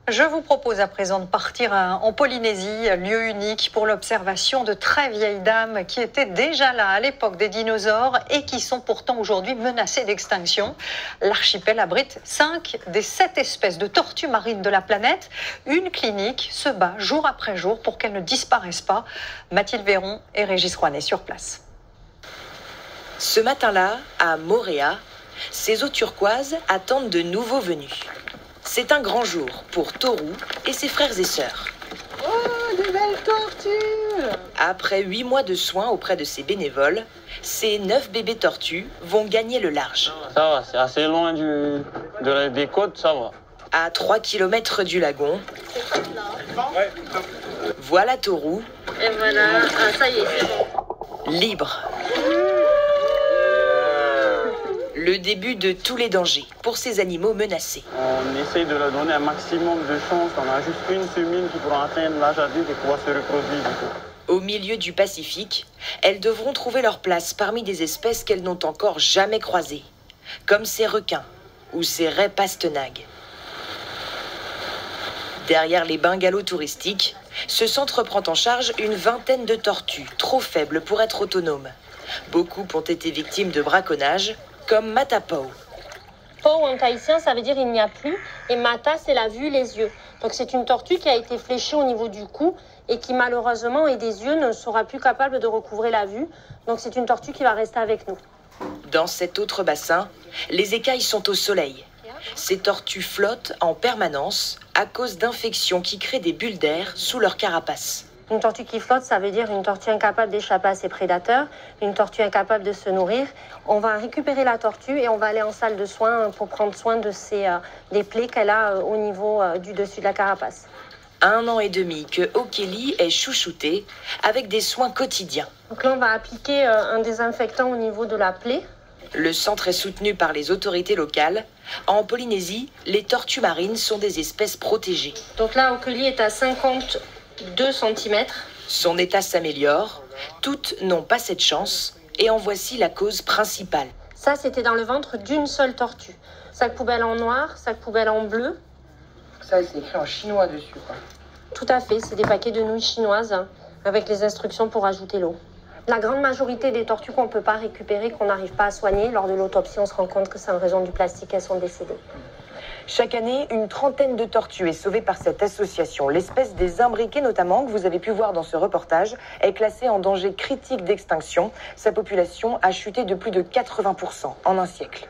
Je vous propose à présent de partir en Polynésie, lieu unique pour l'observation de très vieilles dames qui étaient déjà là à l'époque des dinosaures et qui sont pourtant aujourd'hui menacées d'extinction. L'archipel abrite 5 des 7 espèces de tortues marines de la planète. Une clinique se bat jour après jour pour qu'elles ne disparaissent pas. Mathilde Véron et Régis Rouanet sur place. Ce matin-là, à Moorea, ces eaux turquoises attendent de nouveaux venus. C'est un grand jour pour Toru et ses frères et sœurs. Oh, des belles tortues! Après 8 mois de soins auprès de ces bénévoles, ces 9 bébés tortues vont gagner le large. Ça va, c'est assez loin des côtes, ça va. À 3 km du lagon, voilà Toru, Et voilà, ça y est, c'est bon. libre. Le début de tous les dangers pour ces animaux menacés. On essaye de leur donner un maximum de chance. On a juste une femelle qui pourra atteindre l'âge adulte et pouvoir se reproduire. Au milieu du Pacifique, elles devront trouver leur place parmi des espèces qu'elles n'ont encore jamais croisées, comme ces requins ou ces raies pastenagues. Derrière les bungalows touristiques, ce centre prend en charge une vingtaine de tortues, trop faibles pour être autonomes. Beaucoup ont été victimes de braconnage, comme Matapau. Pau en tahitien, ça veut dire il n'y a plus. Et Mata, c'est la vue, les yeux. Donc c'est une tortue qui a été fléchée au niveau du cou et qui malheureusement, et des yeux, ne sera plus capable de recouvrer la vue. Donc c'est une tortue qui va rester avec nous. Dans cet autre bassin, les écailles sont au soleil. Ces tortues flottent en permanence à cause d'infections qui créent des bulles d'air sous leur carapace. Une tortue qui flotte, ça veut dire une tortue incapable d'échapper à ses prédateurs, une tortue incapable de se nourrir. On va récupérer la tortue et on va aller en salle de soins pour prendre soin de des plaies qu'elle a au niveau du dessus de la carapace. 1 an et demi que Okeli est chouchoutée avec des soins quotidiens. Donc là, on va appliquer un désinfectant au niveau de la plaie. Le centre est soutenu par les autorités locales. En Polynésie, les tortues marines sont des espèces protégées. Donc là, Okeli est à 52 cm. Son état s'améliore. Toutes n'ont pas cette chance. Et en voici la cause principale. Ça, c'était dans le ventre d'une seule tortue. Sac poubelle en noir, sac poubelle en bleu. Ça, c'est écrit en chinois dessus, quoi. Tout à fait, c'est des paquets de nouilles chinoises avec les instructions pour ajouter l'eau. La grande majorité des tortues qu'on ne peut pas récupérer, qu'on n'arrive pas à soigner, lors de l'autopsie, on se rend compte que c'est en raison du plastique qu'elles sont décédées. Chaque année, une trentaine de tortues est sauvée par cette association. L'espèce des imbriqués notamment, que vous avez pu voir dans ce reportage, est classée en danger critique d'extinction. Sa population a chuté de plus de 80% en un siècle.